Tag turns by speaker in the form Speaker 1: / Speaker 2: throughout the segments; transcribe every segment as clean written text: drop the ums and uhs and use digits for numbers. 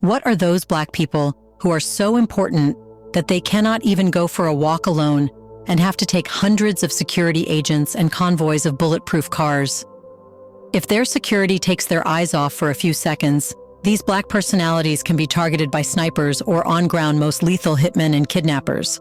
Speaker 1: What are those Black people who are so important that they cannot even go for a walk alone and have to take hundreds of security agents and convoys of bulletproof cars? If their security takes their eyes off for a few seconds, these Black personalities can be targeted by snipers or on-ground most lethal hitmen and kidnappers.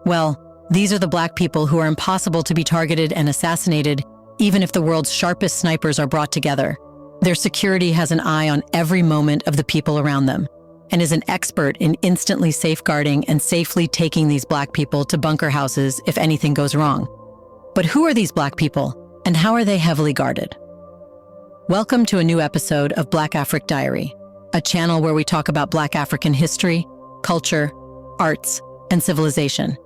Speaker 1: Well, these are the Black people who are impossible to be targeted and assassinated, even if the world's sharpest snipers are brought together. Their security has an eye on every moment of the people around them and is an expert in instantly safeguarding and safely taking these Black people to bunker houses if anything goes wrong. But who are these Black people, and how are they heavily guarded? Welcome to a new episode of Black Afric Diary, a channel where we talk about Black African history, culture, arts, and civilization.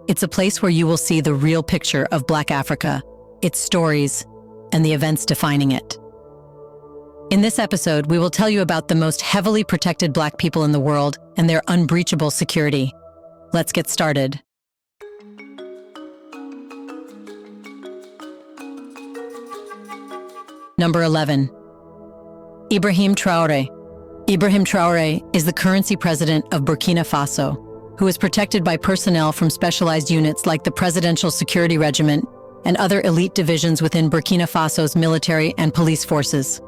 Speaker 1: It's a place where you will see the real picture of Black Africa, its stories, and the events defining it. In this episode, we will tell you about the most heavily protected Black people in the world and their unbreachable security. Let's get started. Number 11. Ibrahim Traore. Ibrahim Traore is the currency president of Burkina Faso, who is protected by personnel from specialized units like the Presidential Security Regiment and other elite divisions within Burkina Faso's military and police forces.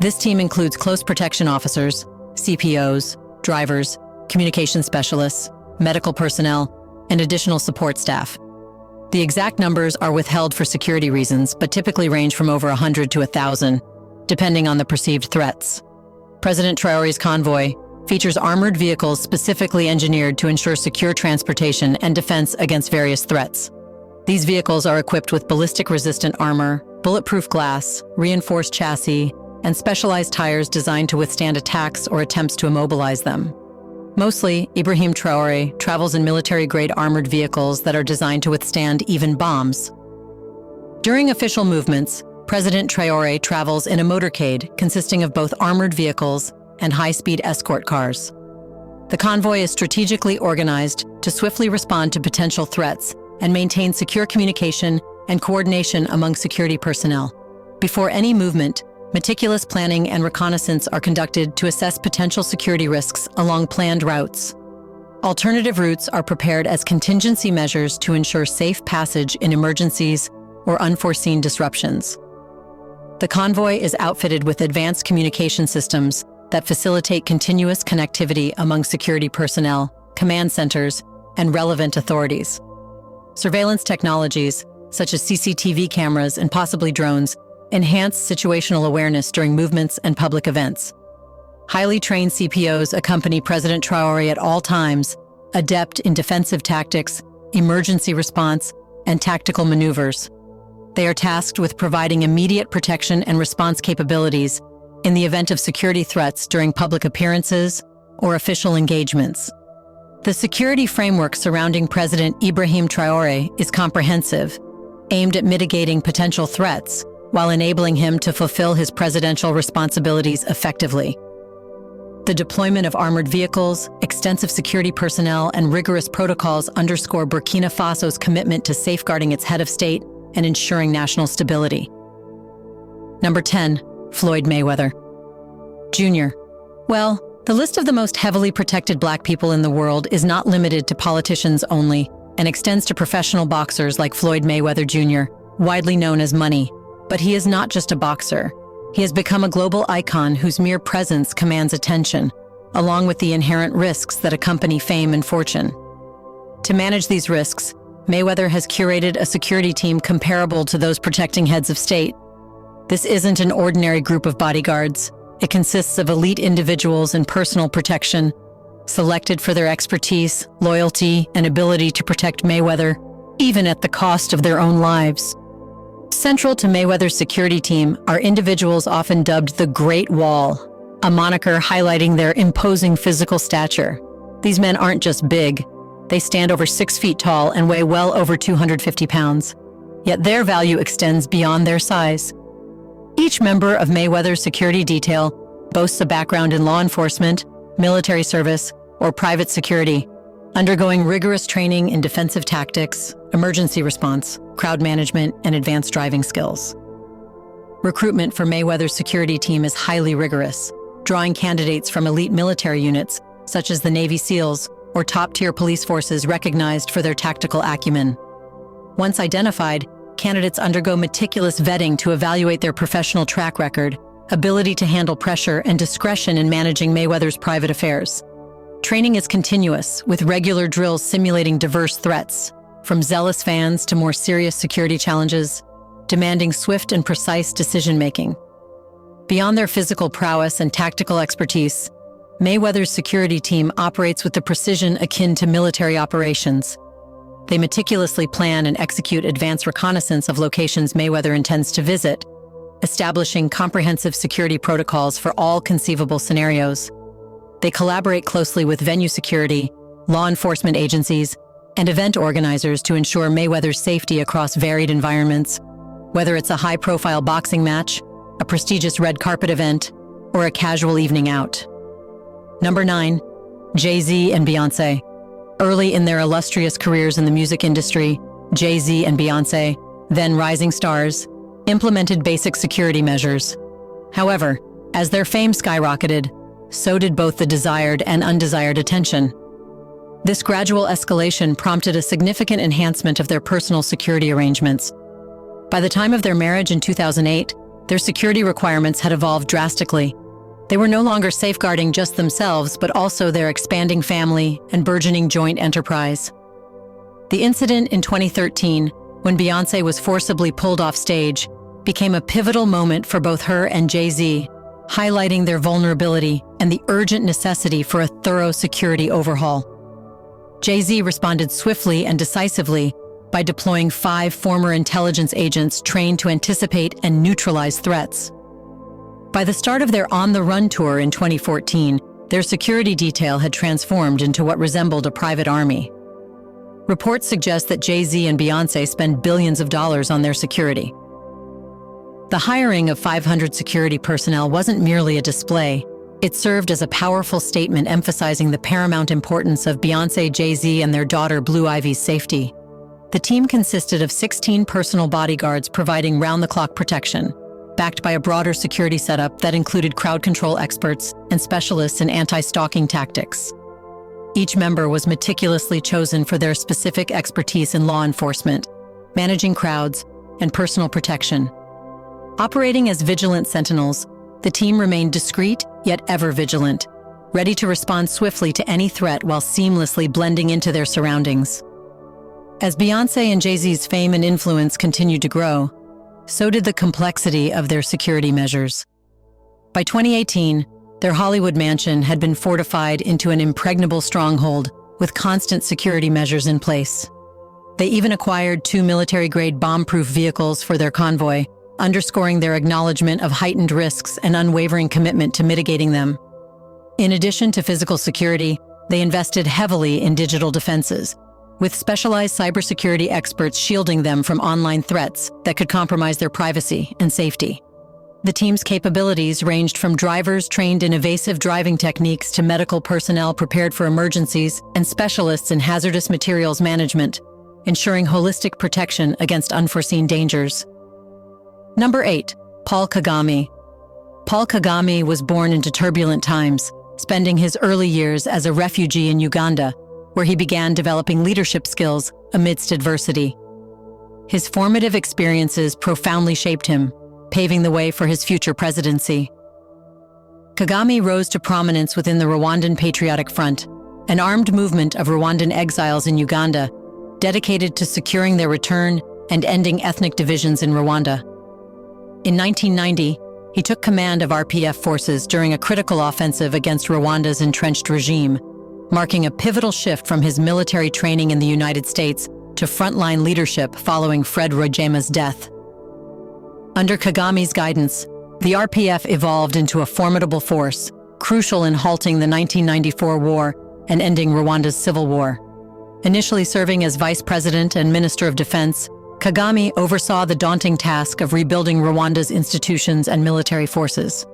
Speaker 1: This team includes close protection officers, CPOs, drivers, communication specialists, medical personnel, and additional support staff. The exact numbers are withheld for security reasons, but typically range from over 100 to 1,000, depending on the perceived threats. President Traore's convoy features armored vehicles specifically engineered to ensure secure transportation and defense against various threats. These vehicles are equipped with ballistic-resistant armor, bulletproof glass, reinforced chassis, and specialized tires designed to withstand attacks or attempts to immobilize them. Mostly, Ibrahim Traore travels in military-grade armored vehicles that are designed to withstand even bombs. During official movements, President Traore travels in a motorcade consisting of both armored vehicles and high-speed escort cars. The convoy is strategically organized to swiftly respond to potential threats and maintain secure communication and coordination among security personnel. Before any movement, meticulous planning and reconnaissance are conducted to assess potential security risks along planned routes. Alternative routes are prepared as contingency measures to ensure safe passage in emergencies or unforeseen disruptions. The convoy is outfitted with advanced communication systems that facilitate continuous connectivity among security personnel, command centers, and relevant authorities. Surveillance technologies, such as CCTV cameras and possibly drones, enhance situational awareness during movements and public events. Highly trained CPOs accompany President Traore at all times, adept in defensive tactics, emergency response, and tactical maneuvers. They are tasked with providing immediate protection and response capabilities in the event of security threats during public appearances or official engagements. The security framework surrounding President Ibrahim Traore is comprehensive, aimed at mitigating potential threats while enabling him to fulfill his presidential responsibilities effectively. The deployment of armored vehicles, extensive security personnel, and rigorous protocols underscore Burkina Faso's commitment to safeguarding its head of state and ensuring national stability. Number 10. Floyd Mayweather Jr. Well, the list of the most heavily protected Black people in the world is not limited to politicians only and extends to professional boxers like Floyd Mayweather Jr., widely known as Money. But he is not just a boxer. He has become a global icon whose mere presence commands attention, along with the inherent risks that accompany fame and fortune. To manage these risks, Mayweather has curated a security team comparable to those protecting heads of state. This isn't an ordinary group of bodyguards. It consists of elite individuals in personal protection, selected for their expertise, loyalty, and ability to protect Mayweather, even at the cost of their own lives. Central to Mayweather's security team are individuals often dubbed the Great Wall, a moniker highlighting their imposing physical stature. These men aren't just big. They stand over 6 feet tall and weigh well over 250 pounds. Yet their value extends beyond their size. Each member of Mayweather's security detail boasts a background in law enforcement, military service, or private security, undergoing rigorous training in defensive tactics, emergency response, crowd management, and advanced driving skills. Recruitment for Mayweather's security team is highly rigorous. drawing candidates from elite military units, such as the Navy SEALs, or top-tier police forces recognized for their tactical acumen. Once identified, candidates undergo meticulous vetting to evaluate their professional track record, ability to handle pressure, and discretion in managing Mayweather's private affairs. Training is continuous, with regular drills simulating diverse threats, from zealous fans to more serious security challenges, demanding swift and precise decision-making. Beyond their physical prowess and tactical expertise, Mayweather's security team operates with the precision akin to military operations. They meticulously plan and execute advanced reconnaissance of locations Mayweather intends to visit, establishing comprehensive security protocols for all conceivable scenarios. They collaborate closely with venue security, law enforcement agencies, and event organizers to ensure Mayweather's safety across varied environments, whether it's a high-profile boxing match, a prestigious red carpet event, or a casual evening out. Number 9. JayZ and Beyonce. Early in their illustrious careers in the music industry, JayZ and Beyonce, then rising stars, implemented basic security measures. However, as their fame skyrocketed, so did both the desired and undesired attention. This gradual escalation prompted a significant enhancement of their personal security arrangements. By the time of their marriage in 2008, their security requirements had evolved drastically. They were no longer safeguarding just themselves, but also their expanding family and burgeoning joint enterprise. The incident in 2013, when Beyonce was forcibly pulled off stage, became a pivotal moment for both her and JayZ, highlighting their vulnerability and the urgent necessity for a thorough security overhaul. JayZ responded swiftly and decisively by deploying 5 former intelligence agents trained to anticipate and neutralize threats. By the start of their On the Run tour in 2014, their security detail had transformed into what resembled a private army. Reports suggest that JayZ and Beyonce spend billions of dollars on their security. The hiring of 500 security personnel wasn't merely a display. It served as a powerful statement emphasizing the paramount importance of Beyonce, JayZ, and their daughter Blue Ivy's safety. The team consisted of 16 personal bodyguards providing round-the-clock protection, backed by a broader security setup that included crowd control experts and specialists in anti-stalking tactics. Each member was meticulously chosen for their specific expertise in law enforcement, managing crowds, and personal protection. Operating as vigilant sentinels, the team remained discreet yet ever vigilant, ready to respond swiftly to any threat while seamlessly blending into their surroundings. As Beyonce and JayZ's fame and influence continued to grow, so did the complexity of their security measures. By 2018, their Hollywood mansion had been fortified into an impregnable stronghold with constant security measures in place. They even acquired 2 military-grade bomb-proof vehicles for their convoy, underscoring their acknowledgement of heightened risks and unwavering commitment to mitigating them. In addition to physical security, they invested heavily in digital defenses, with specialized cybersecurity experts shielding them from online threats that could compromise their privacy and safety. The team's capabilities ranged from drivers trained in evasive driving techniques to medical personnel prepared for emergencies and specialists in hazardous materials management, ensuring holistic protection against unforeseen dangers. Number 8. Paul Kagami. Paul Kagami was born into turbulent times, spending his early years as a refugee in Uganda, where he began developing leadership skills amidst adversity. His formative experiences profoundly shaped him, paving the way for his future presidency. Kagami rose to prominence within the Rwandan Patriotic Front, an armed movement of Rwandan exiles in Uganda, dedicated to securing their return and ending ethnic divisions in Rwanda. In 1990, he took command of RPF forces during a critical offensive against Rwanda's entrenched regime, marking a pivotal shift from his military training in the United States to frontline leadership following Fred Rwigema's death. Under Kagami's guidance, the RPF evolved into a formidable force, crucial in halting the 1994 war and ending Rwanda's civil war. Initially serving as vice president and minister of defense, Kagami oversaw the daunting task of rebuilding Rwanda's institutions and military forces.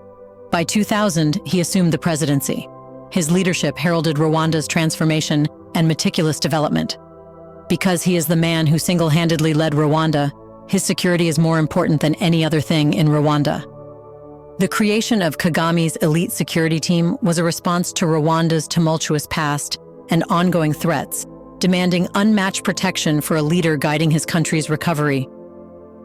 Speaker 1: By 2000, he assumed the presidency. His leadership heralded Rwanda's transformation and meticulous development. Because he is the man who single-handedly led Rwanda, his security is more important than any other thing in Rwanda. The creation of Kagami's elite security team was a response to Rwanda's tumultuous past and ongoing threats, demanding unmatched protection for a leader guiding his country's recovery.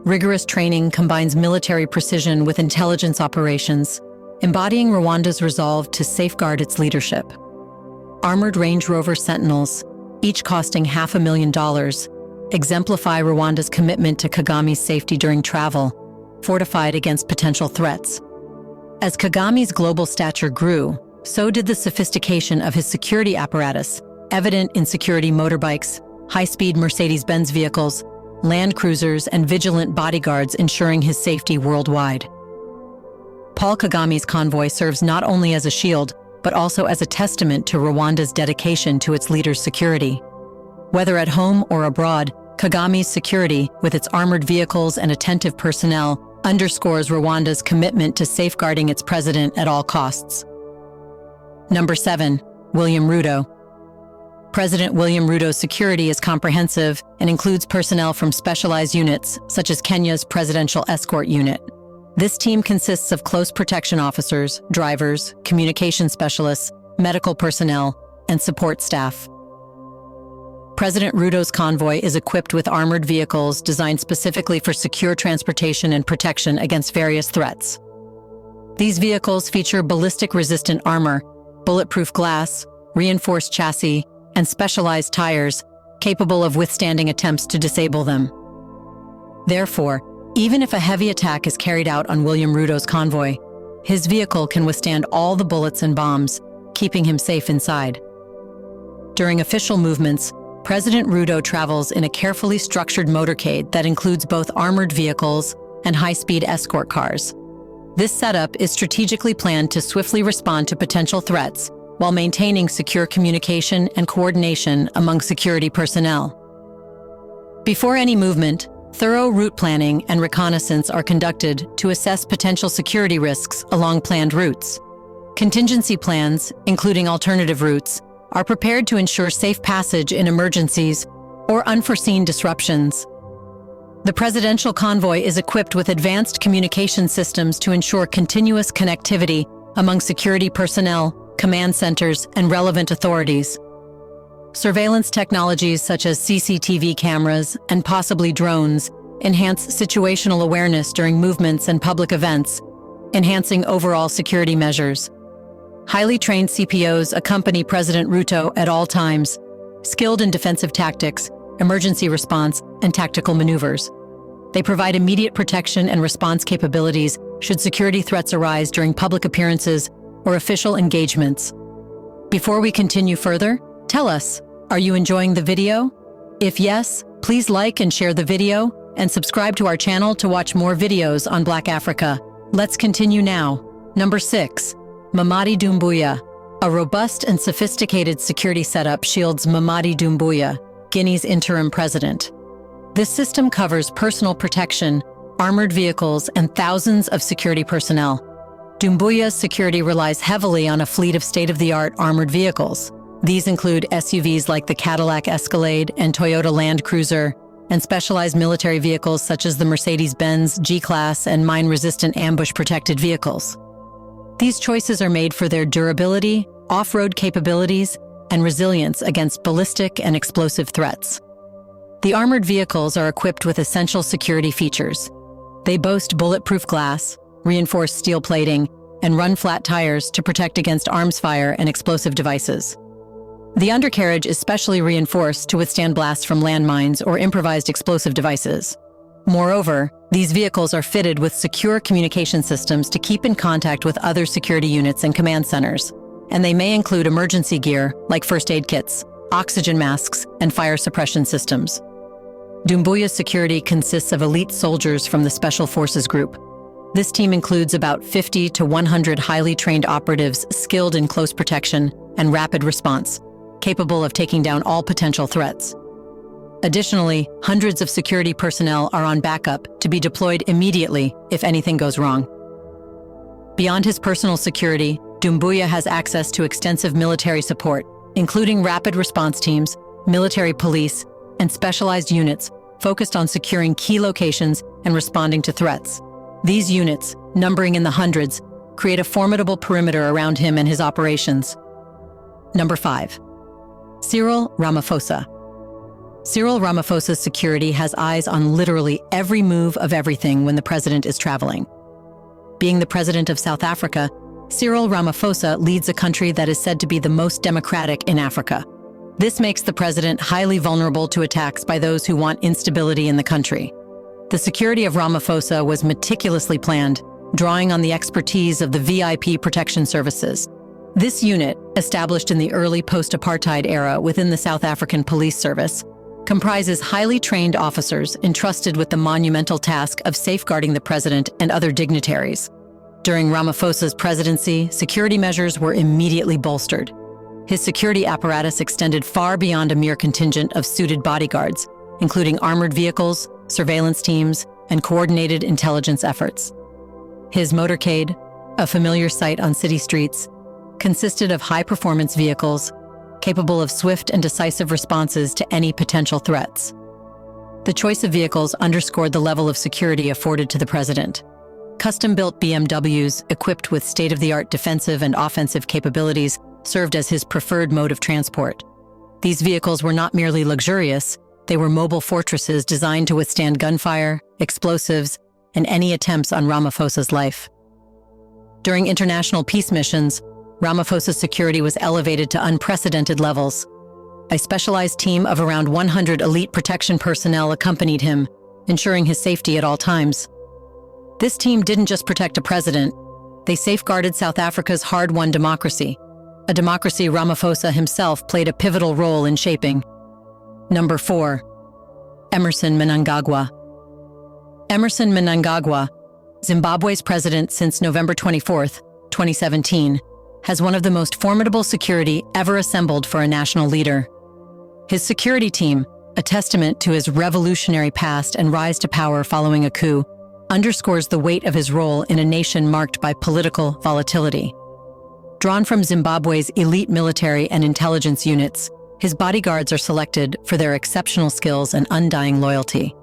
Speaker 1: Rigorous training combines military precision with intelligence operations, embodying Rwanda's resolve to safeguard its leadership. Armored Range Rover Sentinels, each costing $500,000, exemplify Rwanda's commitment to Kagami's safety during travel, fortified against potential threats. As Kagami's global stature grew, so did the sophistication of his security apparatus, evident in security motorbikes, high-speed Mercedes-Benz vehicles, land cruisers, and vigilant bodyguards ensuring his safety worldwide. Paul Kagami's convoy serves not only as a shield, but also as a testament to Rwanda's dedication to its leader's security. Whether at home or abroad, Kagami's security, with its armored vehicles and attentive personnel, underscores Rwanda's commitment to safeguarding its president at all costs. Number 7. William Ruto. President William Ruto's security is comprehensive and includes personnel from specialized units, such as Kenya's Presidential Escort Unit. This team consists of close protection officers, drivers, communication specialists, medical personnel, and support staff. President Ruto's convoy is equipped with armored vehicles designed specifically for secure transportation and protection against various threats. These vehicles feature ballistic-resistant armor, bulletproof glass, reinforced chassis, and specialized tires capable of withstanding attempts to disable them. Therefore, even if a heavy attack is carried out on William Ruto's convoy, his vehicle can withstand all the bullets and bombs, keeping him safe inside. During official movements, President Ruto travels in a carefully structured motorcade that includes both armored vehicles and high-speed escort cars. This setup is strategically planned to swiftly respond to potential threats while maintaining secure communication and coordination among security personnel. Before any movement, thorough route planning and reconnaissance are conducted to assess potential security risks along planned routes. Contingency plans, including alternative routes, are prepared to ensure safe passage in emergencies or unforeseen disruptions. The presidential convoy is equipped with advanced communication systems to ensure continuous connectivity among security personnel, command centers, and relevant authorities. Surveillance technologies such as CCTV cameras and possibly drones enhance situational awareness during movements and public events, enhancing overall security measures. Highly trained CPOs accompany President Ruto at all times, skilled in defensive tactics, emergency response, and tactical maneuvers. They provide immediate protection and response capabilities should security threats arise during public appearances or official engagements. Before we continue further, tell us, are you enjoying the video? If yes, please like and share the video and subscribe to our channel to watch more videos on Black Africa. Let's continue now. Number 6. Mamadou Dembele. A robust and sophisticated security setup shields Mamadou Dembele, Guinea's interim president. This system covers personal protection, armored vehicles, and thousands of security personnel. Dembele's security relies heavily on a fleet of state-of-the-art armored vehicles. These include SUVs like the Cadillac Escalade and Toyota Land Cruiser, and specialized military vehicles such as the Mercedes-Benz G-Class and mine-resistant ambush-protected vehicles. These choices are made for their durability, off-road capabilities, and resilience against ballistic and explosive threats. The armored vehicles are equipped with essential security features. They boast bulletproof glass, reinforced steel plating, and run-flat tires to protect against arms fire and explosive devices. The undercarriage is specially reinforced to withstand blasts from landmines or improvised explosive devices. Moreover, these vehicles are fitted with secure communication systems to keep in contact with other security units and command centers, and they may include emergency gear like first aid kits, oxygen masks, and fire suppression systems. Dembele's security consists of elite soldiers from the Special Forces Group. This team includes about 50 to 100 highly trained operatives skilled in close protection and rapid response, capable of taking down all potential threats. Additionally, hundreds of security personnel are on backup to be deployed immediately if anything goes wrong. Beyond his personal security, Dembele has access to extensive military support, including rapid response teams, military police, and specialized units focused on securing key locations and responding to threats. These units, numbering in the hundreds, create a formidable perimeter around him and his operations. Number 5. Cyril Ramaphosa. Cyril Ramaphosa's security has eyes on literally every move of everything when the president is traveling. Being the president of South Africa, Cyril Ramaphosa leads a country that is said to be the most democratic in Africa. This makes the president highly vulnerable to attacks by those who want instability in the country. The security of Ramaphosa was meticulously planned, drawing on the expertise of the VIP protection services. This unit, established in the early post-apartheid era within the South African Police Service, comprises highly trained officers entrusted with the monumental task of safeguarding the president and other dignitaries. During Ramaphosa's presidency, security measures were immediately bolstered. His security apparatus extended far beyond a mere contingent of suited bodyguards, including armored vehicles, surveillance teams, and coordinated intelligence efforts. His motorcade, a familiar sight on city streets, consisted of high-performance vehicles capable of swift and decisive responses to any potential threats. The choice of vehicles underscored the level of security afforded to the president. Custom-built BMWs, equipped with state-of-the-art defensive and offensive capabilities, served as his preferred mode of transport. These vehicles were not merely luxurious, they were mobile fortresses designed to withstand gunfire, explosives, and any attempts on Ramaphosa's life. During international peace missions, Ramaphosa's security was elevated to unprecedented levels. A specialized team of around 100 elite protection personnel accompanied him, ensuring his safety at all times. This team didn't just protect a president, they safeguarded South Africa's hard-won democracy, a democracy Ramaphosa himself played a pivotal role in shaping. Number 4. Emmerson Mnangagwa. Emmerson Mnangagwa, Zimbabwe's president since November 24, 2017, has one of the most formidable security ever assembled for a national leader. His security team, a testament to his revolutionary past and rise to power following a coup, underscores the weight of his role in a nation marked by political volatility. Drawn from Zimbabwe's elite military and intelligence units, his bodyguards are selected for their exceptional skills and undying loyalty.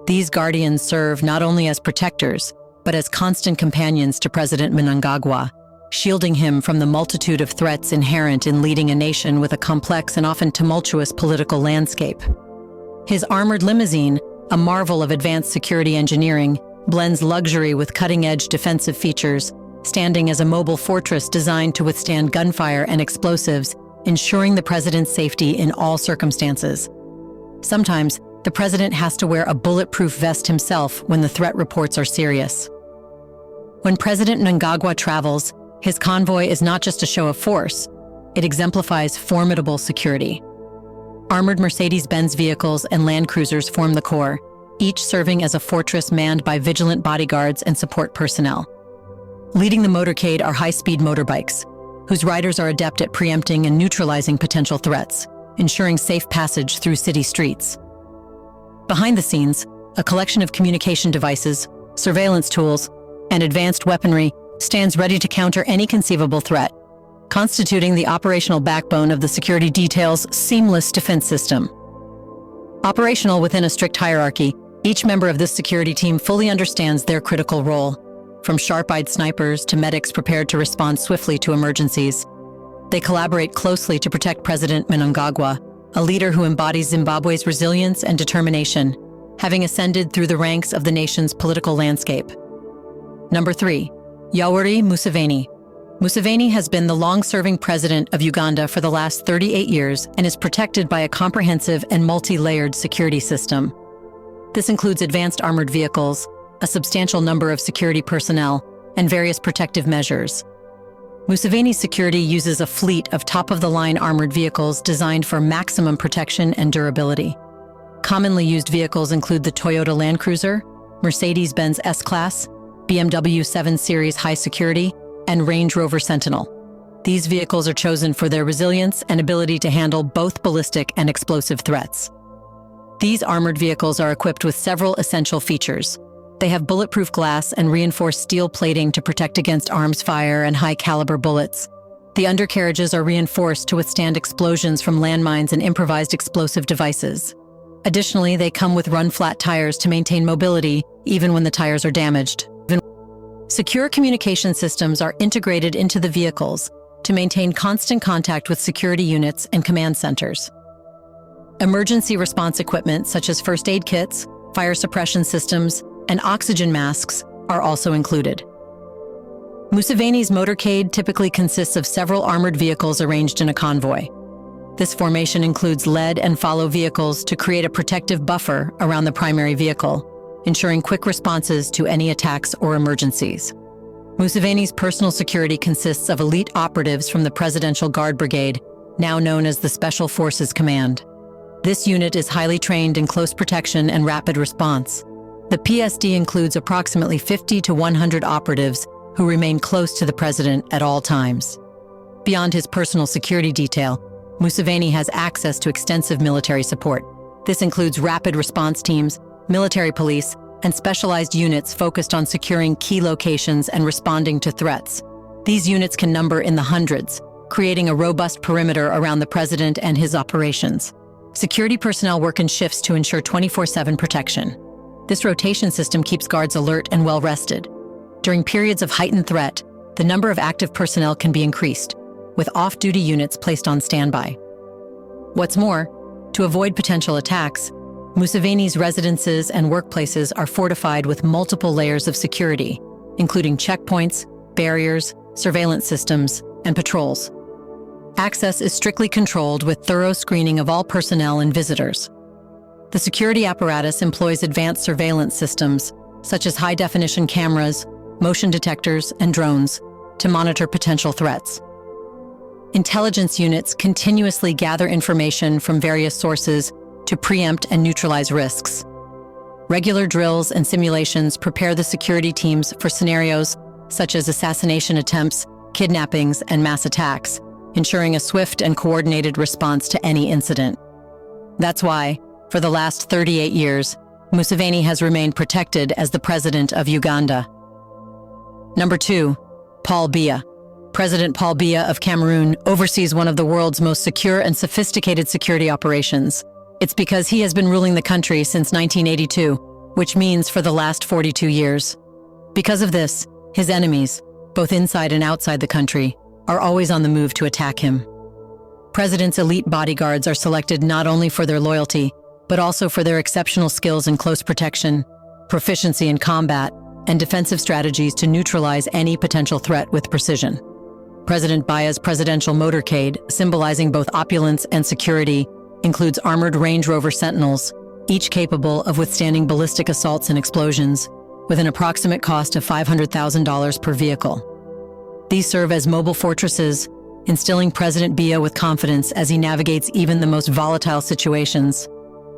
Speaker 1: These guardians serve not only as protectors, but as constant companions to President Mnangagwa, shielding him from the multitude of threats inherent in leading a nation with a complex and often tumultuous political landscape. His armored limousine, a marvel of advanced security engineering, blends luxury with cutting-edge defensive features, standing as a mobile fortress designed to withstand gunfire and explosives, ensuring the president's safety in all circumstances. Sometimes, the president has to wear a bulletproof vest himself when the threat reports are serious. When President Mnangagwa travels, his convoy is not just a show of force, it exemplifies formidable security. Armored Mercedes-Benz vehicles and Land Cruisers form the core, each serving as a fortress manned by vigilant bodyguards and support personnel. Leading the motorcade are high-speed motorbikes, whose riders are adept at preempting and neutralizing potential threats, ensuring safe passage through city streets. Behind the scenes, a collection of communication devices, surveillance tools, and advanced weaponry stands ready to counter any conceivable threat, constituting the operational backbone of the security detail's seamless defense system. Operational within a strict hierarchy, each member of this security team fully understands their critical role, from sharp-eyed snipers to medics prepared to respond swiftly to emergencies. They collaborate closely to protect President Mnangagwa, a leader who embodies Zimbabwe's resilience and determination, having ascended through the ranks of the nation's political landscape. Number 3. Yoweri Museveni. Museveni has been the long-serving president of Uganda for the last 38 years and is protected by a comprehensive and multi-layered security system. This includes advanced armored vehicles, a substantial number of security personnel, and various protective measures. Museveni's security uses a fleet of top-of-the-line armored vehicles designed for maximum protection and durability. Commonly used vehicles include the Toyota Land Cruiser, Mercedes-Benz S-Class, BMW 7 Series High Security, and Range Rover Sentinel. These vehicles are chosen for their resilience and ability to handle both ballistic and explosive threats. These armored vehicles are equipped with several essential features. They have bulletproof glass and reinforced steel plating to protect against arms fire and high-caliber bullets. The undercarriages are reinforced to withstand explosions from landmines and improvised explosive devices. Additionally, they come with run-flat tires to maintain mobility, even when the tires are damaged. Secure communication systems are integrated into the vehicles to maintain constant contact with security units and command centers. Emergency response equipment such as first aid kits, fire suppression systems, and oxygen masks are also included. Museveni's motorcade typically consists of several armored vehicles arranged in a convoy. This formation includes lead and follow vehicles to create a protective buffer around the primary vehicle, ensuring quick responses to any attacks or emergencies. Museveni's personal security consists of elite operatives from the Presidential Guard Brigade, now known as the Special Forces Command. This unit is highly trained in close protection and rapid response. The PSD includes approximately 50 to 100 operatives who remain close to the president at all times. Beyond his personal security detail, Museveni has access to extensive military support. This includes rapid response teams, military police, and specialized units focused on securing key locations and responding to threats. These units can number in the hundreds, creating a robust perimeter around the president and his operations. Security personnel work in shifts to ensure 24/7 protection. This rotation system keeps guards alert and well-rested. During periods of heightened threat, the number of active personnel can be increased, with off-duty units placed on standby. What's more, to avoid potential attacks, Museveni's residences and workplaces are fortified with multiple layers of security, including checkpoints, barriers, surveillance systems, and patrols. Access is strictly controlled with thorough screening of all personnel and visitors. The security apparatus employs advanced surveillance systems, such as high-definition cameras, motion detectors, and drones, to monitor potential threats. Intelligence units continuously gather information from various sources to preempt and neutralize risks. Regular drills and simulations prepare the security teams for scenarios such as assassination attempts, kidnappings, and mass attacks, ensuring a swift and coordinated response to any incident. That's why, for the last 38 years, Museveni has remained protected as the president of Uganda. Number 2, Paul Biya. President Paul Biya of Cameroon oversees one of the world's most secure and sophisticated security operations. It's because he has been ruling the country since 1982, which means for the last 42 years. Because of this, his enemies, both inside and outside the country, are always on the move to attack him. President's elite bodyguards are selected not only for their loyalty, but also for their exceptional skills in close protection, proficiency in combat, and defensive strategies to neutralize any potential threat with precision. President Biya's presidential motorcade, symbolizing both opulence and security, includes armored Range Rover Sentinels, each capable of withstanding ballistic assaults and explosions, with an approximate cost of $500,000 per vehicle. These serve as mobile fortresses, instilling President Biya with confidence as he navigates even the most volatile situations.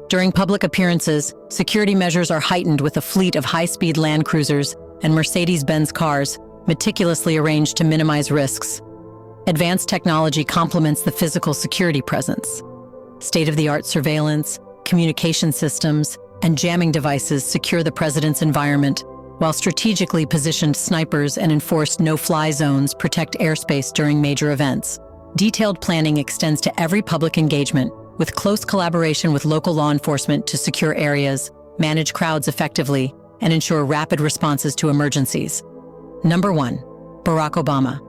Speaker 1: During public appearances, security measures are heightened with a fleet of high-speed Land Cruisers and Mercedes-Benz cars, meticulously arranged to minimize risks. Advanced technology complements the physical security presence. State-of-the-art surveillance, communication systems, and jamming devices secure the president's environment, while strategically positioned snipers and enforced no-fly zones protect airspace during major events. Detailed planning extends to every public engagement, with close collaboration with local law enforcement to secure areas, manage crowds effectively, and ensure rapid responses to emergencies. Number 1, Barack Obama.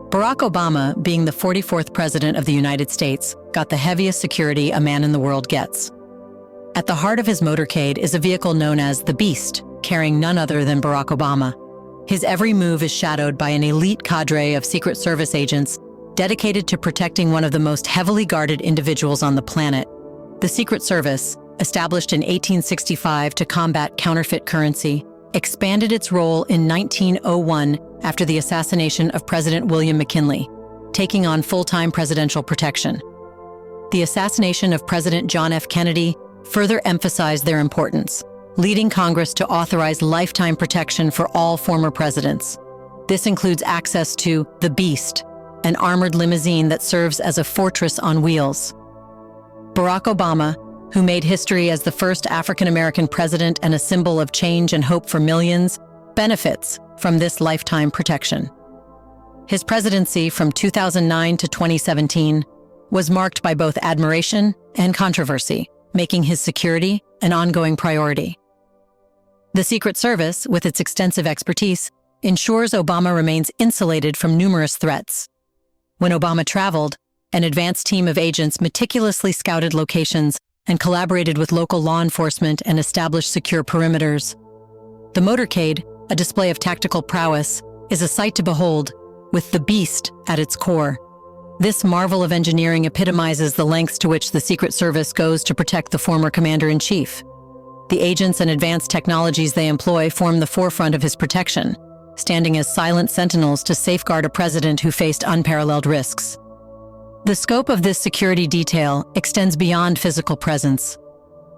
Speaker 1: Barack Obama, being the 44th president of the United States, got the heaviest security a man in the world gets. At the heart of his motorcade is a vehicle known as the Beast, carrying none other than Barack Obama. His every move is shadowed by an elite cadre of Secret Service agents dedicated to protecting one of the most heavily guarded individuals on the planet. The Secret Service, established in 1865 to combat counterfeit currency, expanded its role in 1901 after the assassination of President William McKinley, taking on full-time presidential protection. The assassination of President John F. Kennedy further emphasized their importance, leading Congress to authorize lifetime protection for all former presidents. This includes access to the Beast, an armored limousine that serves as a fortress on wheels. Barack Obama, who made history as the first African-American president and a symbol of change and hope for millions, benefits from this lifetime protection. His presidency from 2009 to 2017 was marked by both admiration and controversy, making his security an ongoing priority. The Secret Service, with its extensive expertise, ensures Obama remains insulated from numerous threats. When Obama traveled, an advanced team of agents meticulously scouted locations and collaborated with local law enforcement and established secure perimeters. The motorcade, a display of tactical prowess, is a sight to behold, with the beast at its core. This marvel of engineering epitomizes the lengths to which the Secret Service goes to protect the former commander-in-chief. The agents and advanced technologies they employ form the forefront of his protection, standing as silent sentinels to safeguard a president who faced unparalleled risks. The scope of this security detail extends beyond physical presence.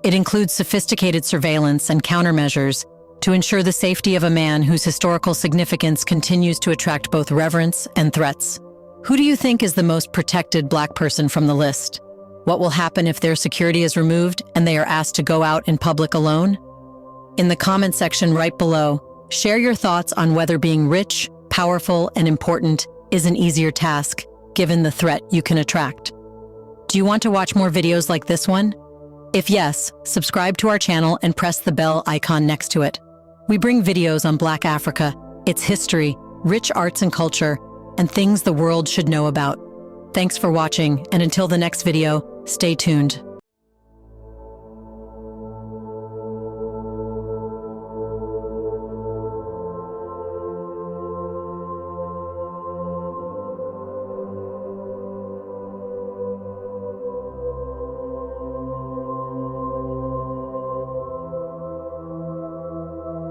Speaker 1: It includes sophisticated surveillance and countermeasures to ensure the safety of a man whose historical significance continues to attract both reverence and threats. Who do you think is the most protected Black person from the list? What will happen if their security is removed and they are asked to go out in public alone? In the comment section right below, share your thoughts on whether being rich, powerful, and important is an easier task, given the threat you can attract. Do you want to watch more videos like this one? If yes, subscribe to our channel and press the bell icon next to it. We bring videos on Black Africa, its history, rich arts and culture, and things the world should know about. Thanks for watching, and until the next video, stay tuned.